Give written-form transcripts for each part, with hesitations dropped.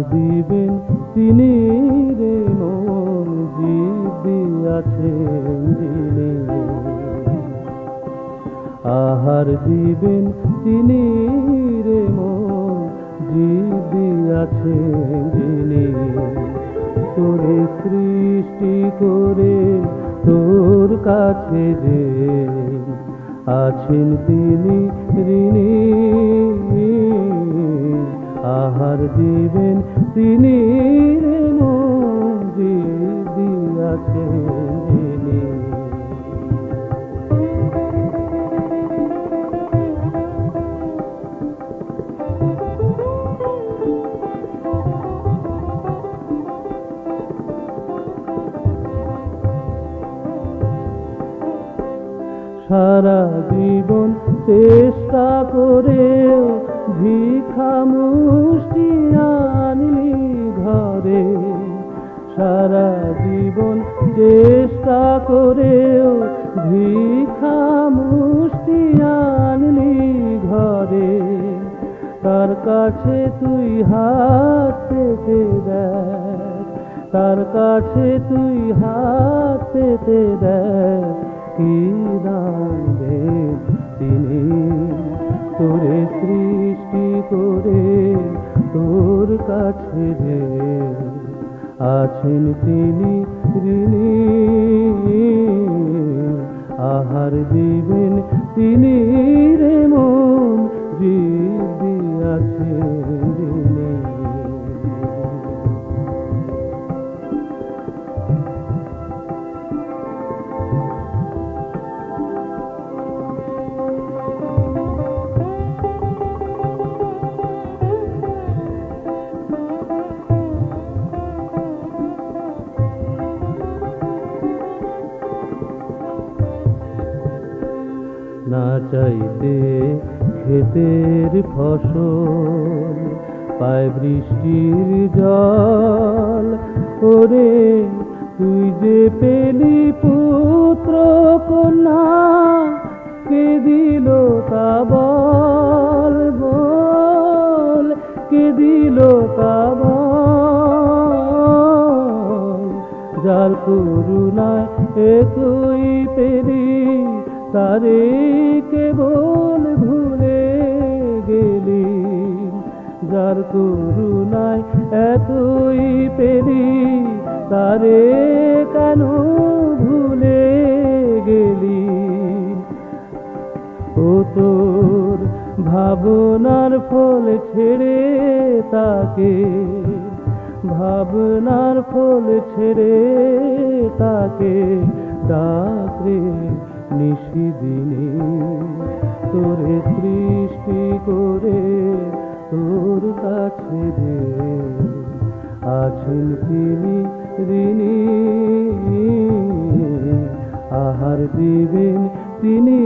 দিবেন তিনি রে মন জীব দিয়াছেন যিনি আহার দিবেন তিনি রে মন জীব দিয়াছেন যিনি তোরে সৃষ্টি করে তোর কাছে যে আছেন তিনি ঋণী আহার দিবেন তিনি রে মন জীব দিয়াছেন যিনি সারা জীবন চেষ্টা করেও ভিক্ষা মুষ্টি আনলি ঘরে সারা জীবন চেষ্টা করেও ভিক্ষা মুষ্টি আনলি ঘরে তার কাছে তুই হাত পেতে দেখ তার কাছে তুই হাত পেতে দেখ কি দান দেন তিনি তোরে সৃষ্টি করে তোর কাছে যে আছেন তিনি ঋণী আহার দিবেন তিনি রে মন জীব দিয়াছেন যিনি না চাইতে ক্ষেতের ফসল পায় বৃষ্টির জল ওরে তুই যে পেলি পুত্র কন্যা কে দিল তা বল বল কে দিল তা বল যার করুণায় একই পেলি তারে কেবল ভুলে গেলি যার করুণায় এতই পেলি তারে কেন ভুলে গেলি ও তোর ভাবনার ফল ছেড়ে তাকে ভাবনার ফল ছেড়ে তাকে ডাকরে নিশিদিনে তোরে সৃষ্টি করে তোর কাছে যে আছেন তিনি ঋণী আহার দিবেন তিনি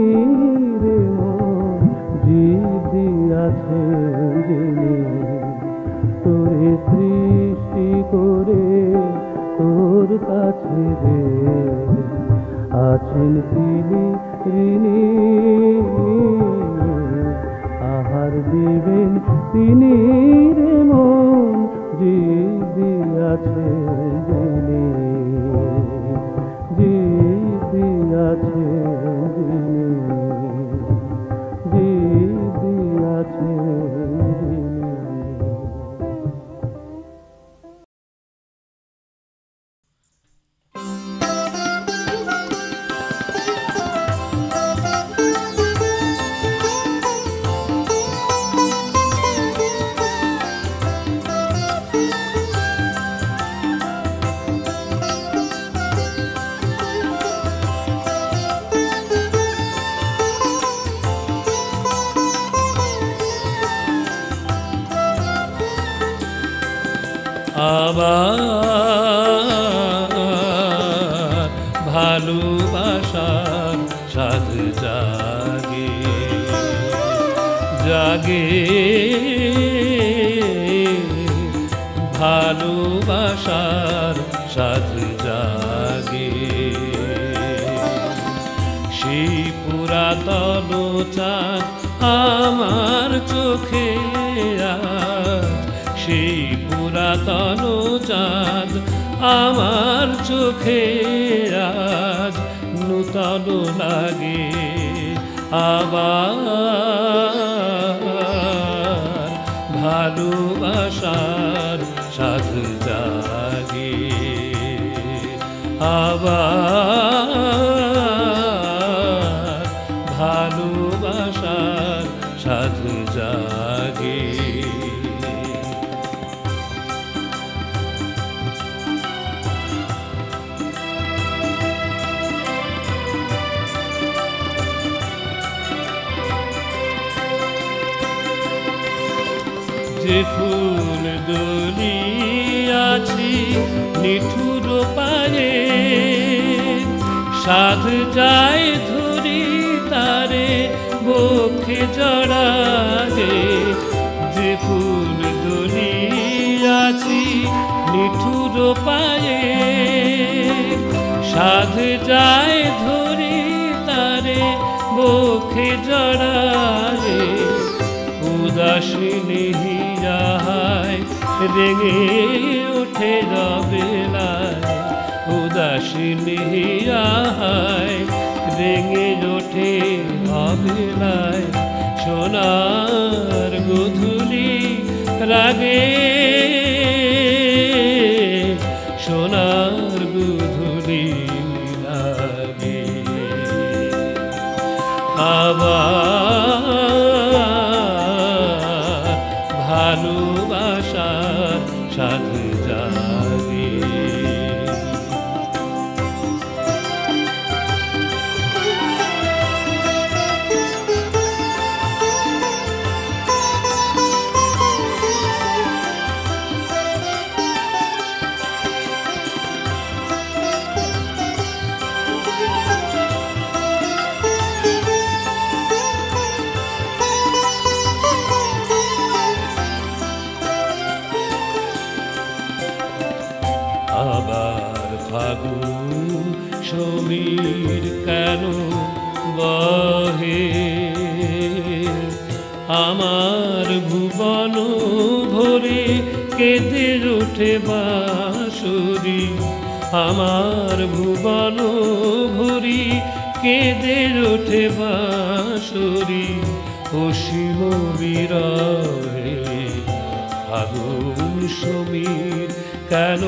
রে মন জীব দিয়াছেন যিনি তোরে সৃষ্টি করে তোর কাছে যে আছেন তিনি ঋণী আহার দিবেন তিনি রে মন জীব দিয়াছেন যিনি জীব দিয়াছেন যিনি জীব দিয়াছেন যিনি আবার ভালোবাসার স্বাদ জাগে জাগে ভালোবাসার স্বাদ জাগে সেই পুরাতন চাঁদ আমার চোখে আজ সেই পুরা পুরাতন চাঁদ আমার চোখে আজ নূতন লাগে আবার ভালোবাসার সাধ জাগে আবার ভালোবাসার সাধ জাগে যে ফুল দুলিয়াছি নিঠুর পায়ে সাধ যায় ধরি তারে বক্ষে জড়ালে যে ফুল দুলিয়াছি নিঠুর পায়ে সাধ যায় ধরি তারে বক্ষে জড়ালে উদাসীনী হিয়ায় রেঙে ওঠে রবেলায় উদাসীনী হিয়ায় রেঙে ওঠে রবেলায় সোনার গোধূলি রাগে সোনার গোধূলি লাগে আবার ভালোবাসার সাধ জাগে আবার ফাগুন সমীর কেন বহে আমার ভুবন ভরে কেঁদে ওঠে বাঁশুরি আমার ভুবন ভরি কেঁদে ওঠে বাঁশুরি অসীম বিরহে ফাগুন সমীর কেন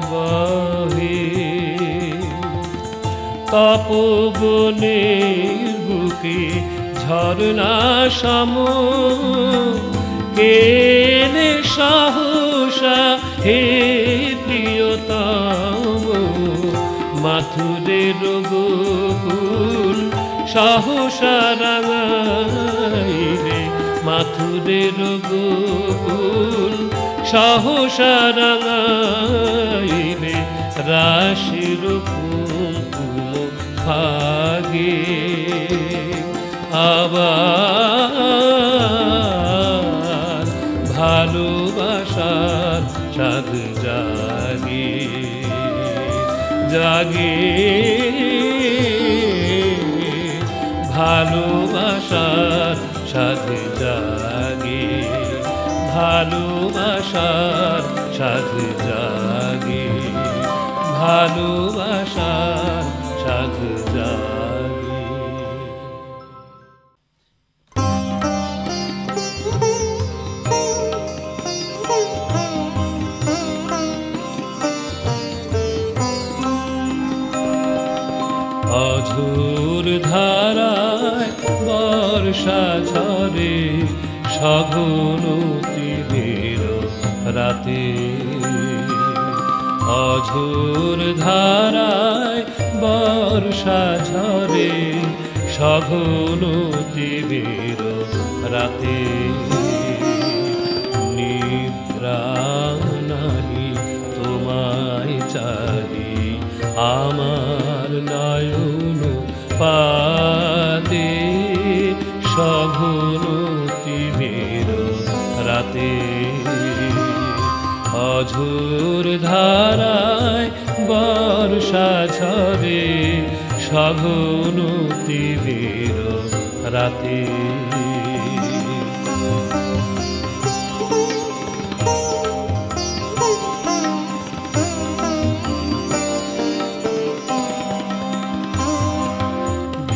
বহে তপবনের বুকে ঝরনা সম কেনে সহসা হে প্রিয়তম মাথুরের গোকুল সহসা রাঙাইলে মাথুরের গোকুল সহসা রাঙাইলে রাশির কুমকুম ভাগে আবার ভালোবাসার সাধ জাগে জাগে ভালোবাসার সাধ জাগে ভালোবাসার সাধ জাগে ভালোবাসার সাধ জাগে অঝোর ধারায় বর্ষা ঝরে সঘন তীরের রাতে অঝোর ধারায় বর্ষা ঝরে সঘন তীরের রাতে নিদ্রা নাহি তোমায় চাহি আমার নয়ন পাতে সঘন তীরের রাতে অঝোর ধারায় বর্ষা ঝরে সঘন তীরের রাতে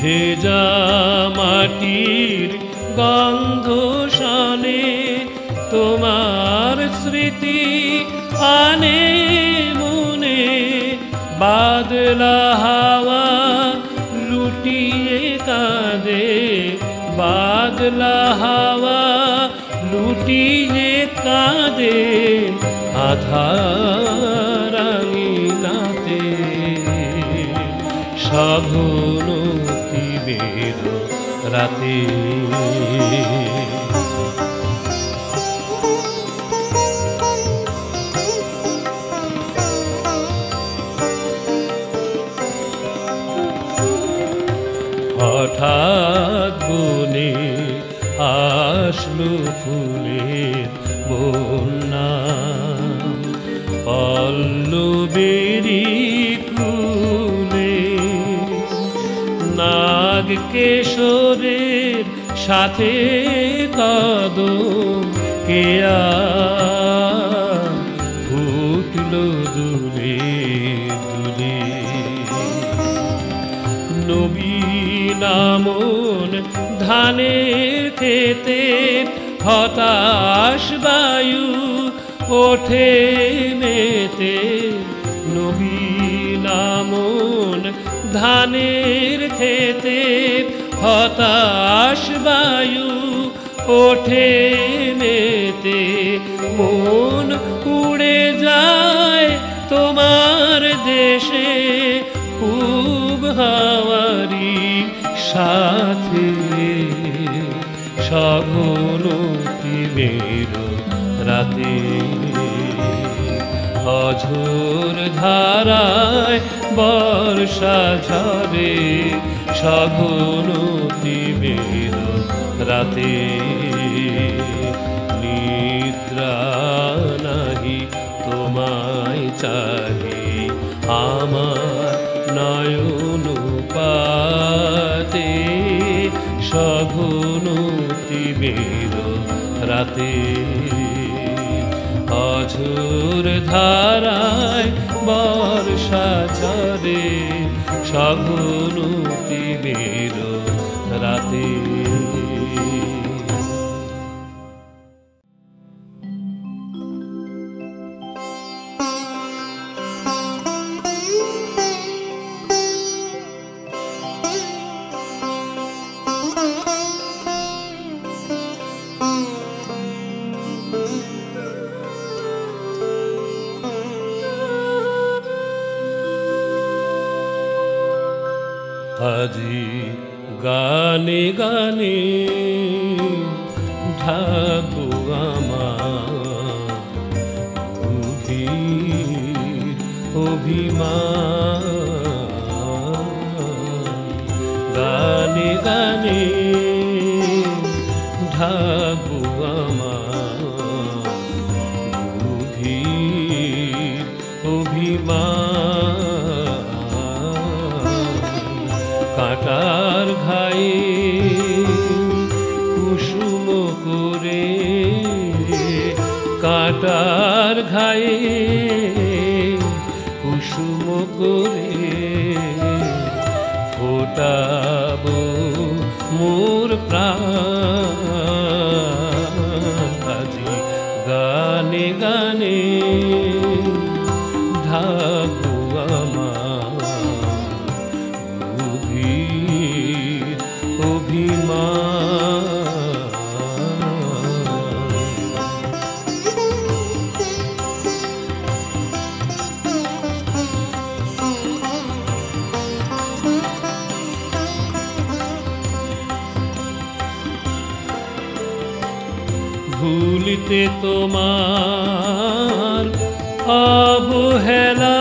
ভেজা মাটির গন্ধ শানে তোমার স্মৃতি আনে মনে বাদলা হাওয়া লুটিয়ে কাঁদে বাদলা হাওয়া লুটিয়ে কাঁদে আধার আঙিনাতে সাবনতিবের রাতে হঠাৎ বনে আসলো ফুলের বন্যা পল্লবেরি কুলে নাগ কেশরের সাথে কদম কেয়া ফুটলো দূরে দূরে নবীন আমন ধানের খেতে হতাশ বায়ু ওঠে মেতে নবীন আমন ধানের খেতে হতাশ বায়ু ওঠে মেতে মন উড়ে যায় তোমার দেশে খুব হাওয়ারি সাথে সাবনতিবের রাতে অঝোর ধারায় বর্ষা ঝরে সাবনতিবের রাতে নিদ্রা নাহি তোমায় চাহে আমার নয়ন পাতে সাবনতিবের রাতে অঝোর ধারায় বর্ষা ঝরে সাবনতিবের রাতে আজি গানে গানে ঢাকবো আমার গভীর অভিমান গানে গানে ঢাকবো আমার গভীর অভিমান কাটার ঘায়ে কুসুম করে কাটার ঘায়ে কুসুম করে ফোটাবো মোর প্রাণ আজি গানে গানে ঢাকবো আমার গভীর অভিমান ভুলিতে তোমার অবহেলা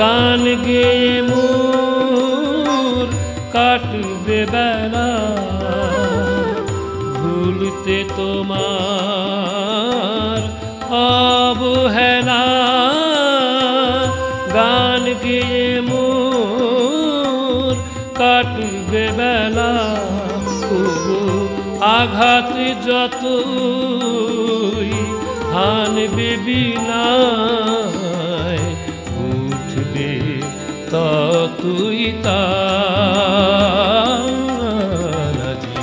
গান গেয়ে মোর কাটবে বেলা ভুলিতে তোমার অবহেলা গান গেয়ে মোর কাটবে বেলা আঘাত যতই হানবে বিনায় উঠবে ততই তার আজি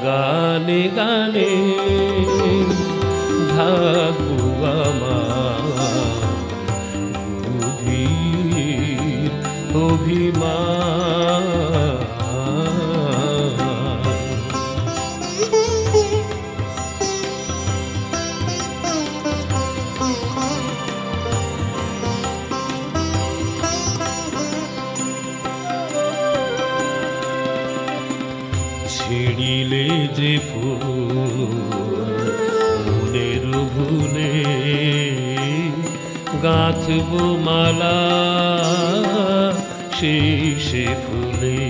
গানে গানে থাকবো আমার গভীর অভিমান। ছিড়িলে যে ফুল মনের ভুলে গাঁথবো মালা সেই সে ফুলে।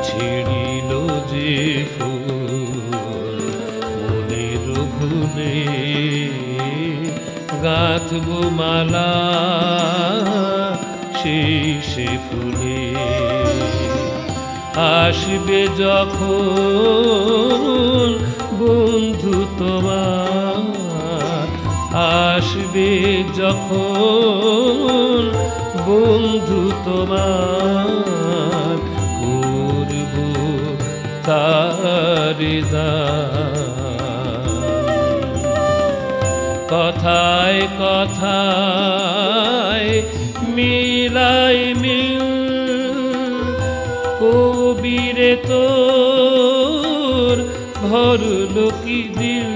ছিড়িল যে ফুল মনের ভুলে গাঁথবো মালা সেই সে ফুলে। আসবে যখন বন্ধু তোমার, আসবে যখন বন্ধু তোমার, করব তার দান। কথায় কথায় মিলাই মিল কবিরে তোর ভরলো কি দিল।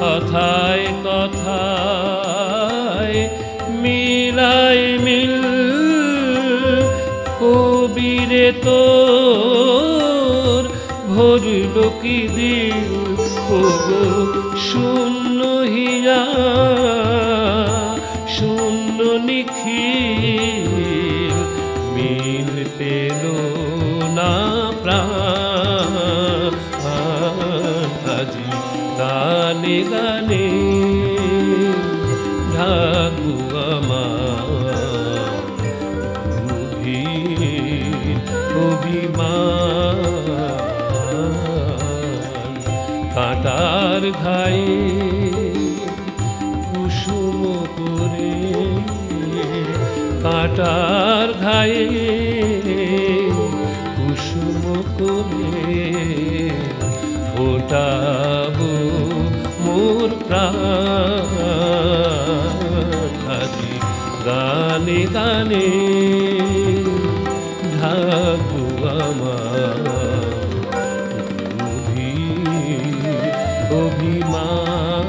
কথায় কথায় মিলাই মিল কবিরে তোর ভরলো কি দিল। ওগো শূন্য হিয়া শূন্য নিখিল মিল পেল না প্রাণ। আজি গানে গানে ঢাকবো আমার গভীর অভিমান। কাঁটার ঘায়ে কুসুম করে, কাঁটার ঘায়ে কুসুম করে ফোটাবো মোর প্রাণ। আজি গানে গানে ঢাকবো আমার গভীর অভিমান।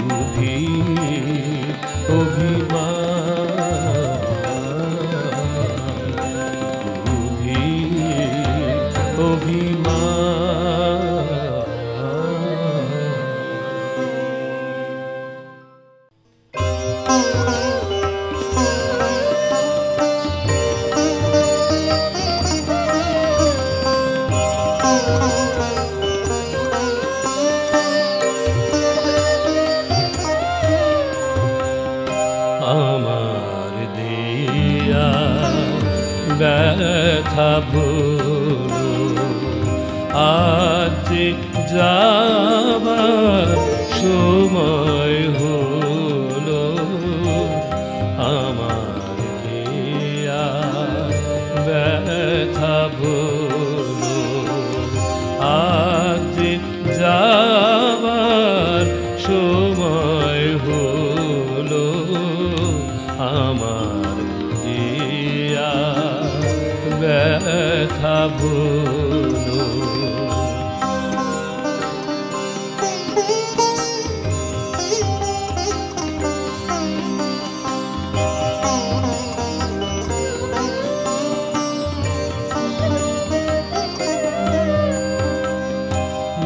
গভীর অভিমান, গভীর অভিমান। আমার দেয়া ব্যথা ভুলো আজ যাবার সময় হলো। আমার দেয়া ব্যথা ভুলো আজ যাবার সময় হলো। আমার দিয়া ব্যথা ভুলো।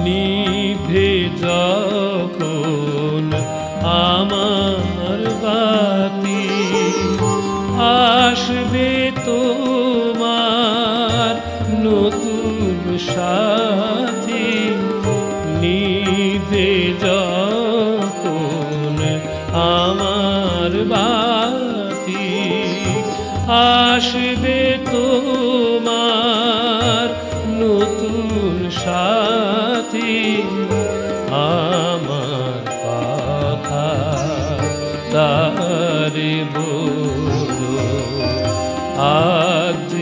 নিভে যখন আমার বাতি আসবে তোমার নতুন সাথী। নিভে যখন আমার বাতি আসবে তোমার নতুন সাথী। আমার কথা আজ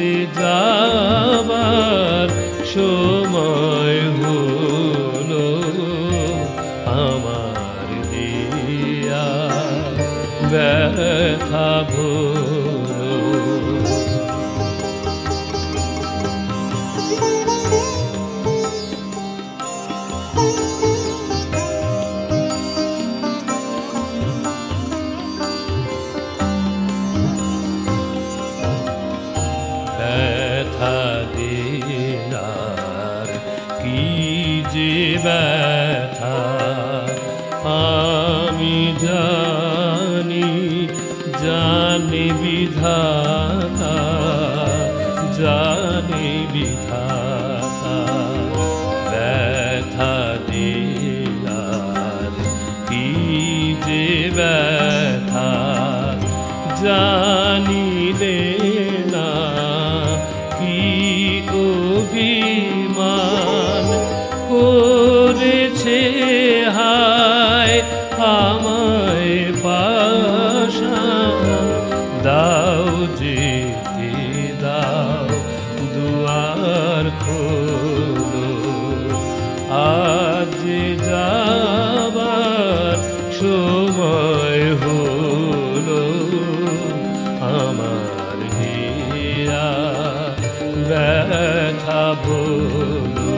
যাবার সময় হলো আমার দিয়া ব্যথা ভুলো। ব্যথা দিলার কি যে ব্যথা আমি জানি, জানি বিধাতা, জানি বিধাতা। ব্যথা দিলার কি যে ব্যথা জানিলে না কি অভিমান করেছে হায় আমায় পাশান। দাও যেতে দাও দুয়ার খোলো, আজ যাবার সময় হলো আমার দিয়া ব্যথা ভুলো।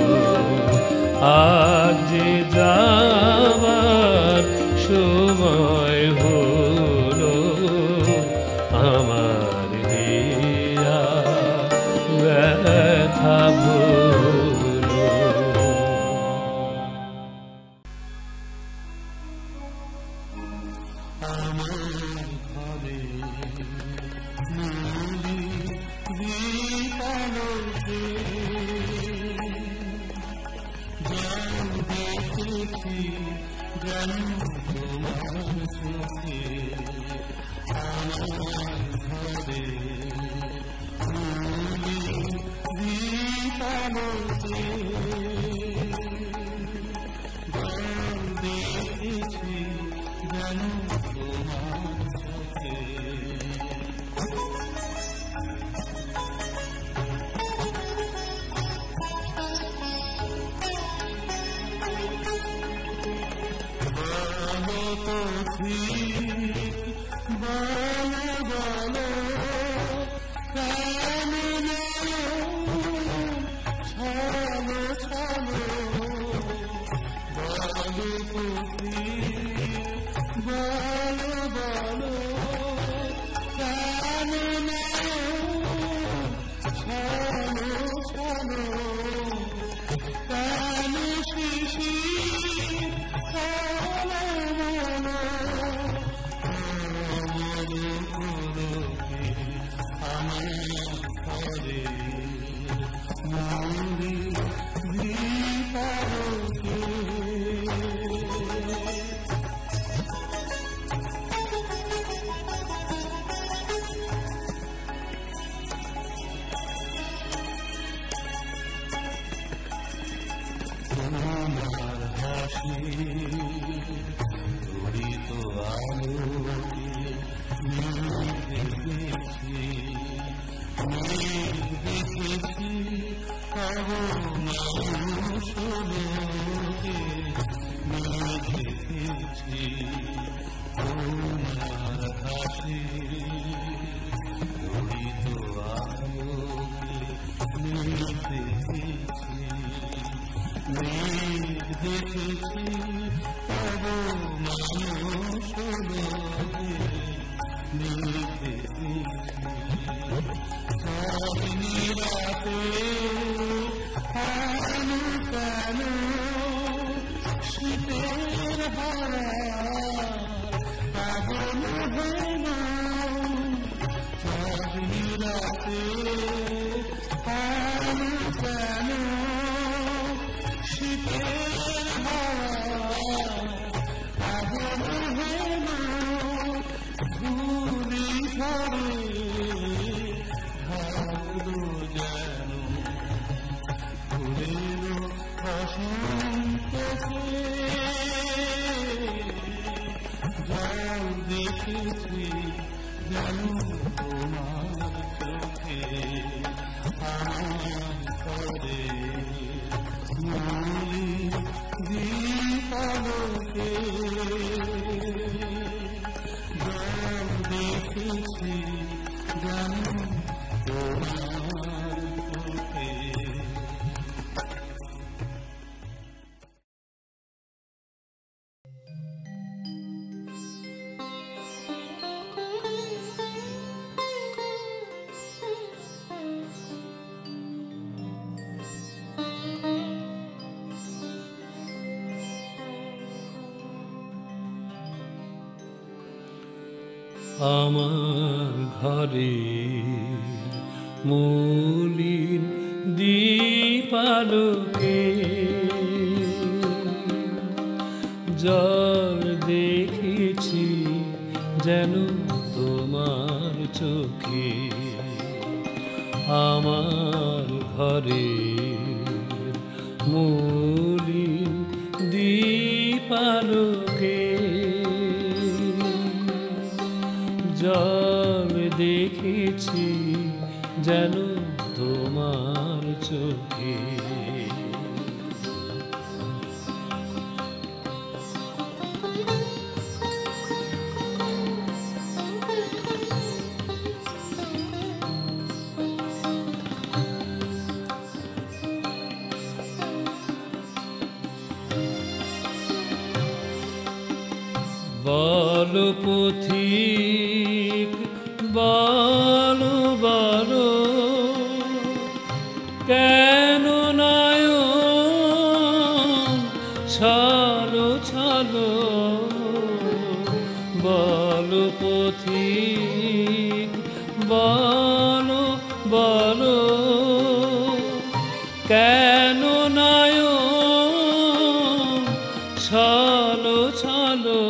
আজ যাবার সময় হলো আমার দিয়া ব্যথা ভুলো। দেখেছি জানো তোমার করে মলিন দীপালোকে জল দেখেছি জানো তোমার চোখে। আমার ঘরে মলিন দীপালোকে জল দেখেছি যেন তোমার চোখে। আমার ঘরে মলিন দীপালোকে জল দেখেছি যেন তোমার চোখে। বলো পথিক বলো বলো কেন নয়ন ছলো ছলো। বলো পথিক বলো বলো কেন নয়ন ছলো ছলো।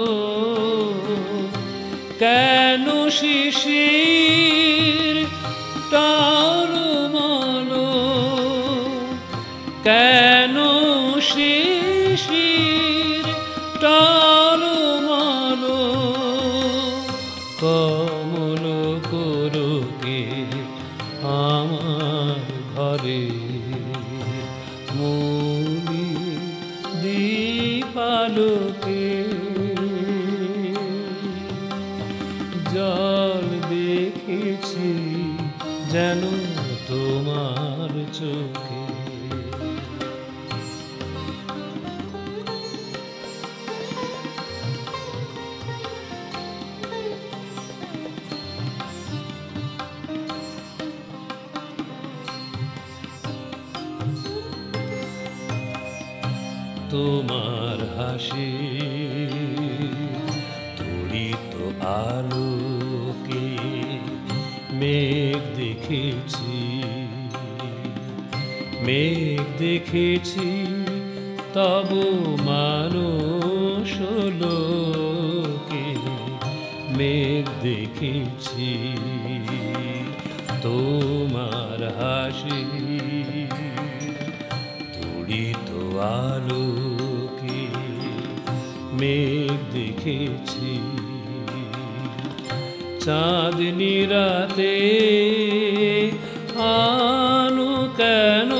কেন শিশির টলমলো কেন শিশির টলমলো। কমল করোকে আমার ঘরে মলিন দীপালোকে জল দেখেছি যেন তোমার চোখে। তোমার হাসি তড়িত আলোকে মেঘ দেখেছি মেঘ দেখেছি তব মানস লোকে। মেঘ দেখেছি তোমার হাসি তড়িত আলোকে মেঘ দেখেছি। চাঁদনি রাতে আনো কেন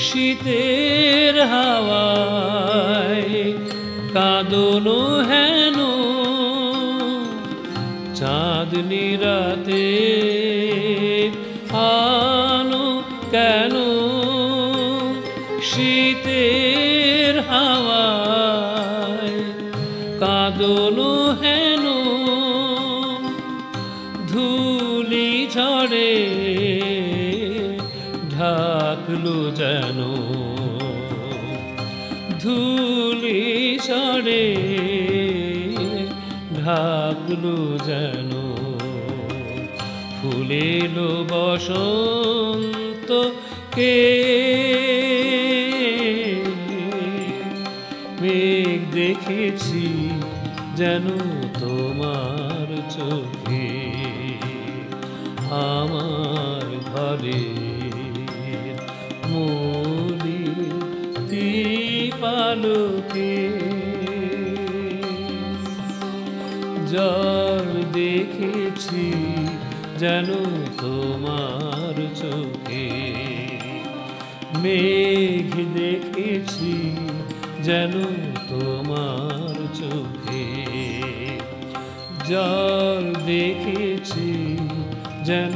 শীতের হাওয়ায় কাঁদনো হেন। চাঁদনি রাতে আনো কেন শীতের হাওয়ায় কাঁদনো হেন। ধুলি ঝড়ে ঢাকলো যেন ধুলি ঝড়ে ঢাকলো যেন। ফুলেলো বসন্ত কে মেঘ দেখেছি যেন তোমার চোখে। আমার ঘরে মলিন দীপালোকে জল দেখেছি যেন তোমার চোখে। মেঘ দেখেছি যেন তোমার চোখে, জল দেখেছি যেন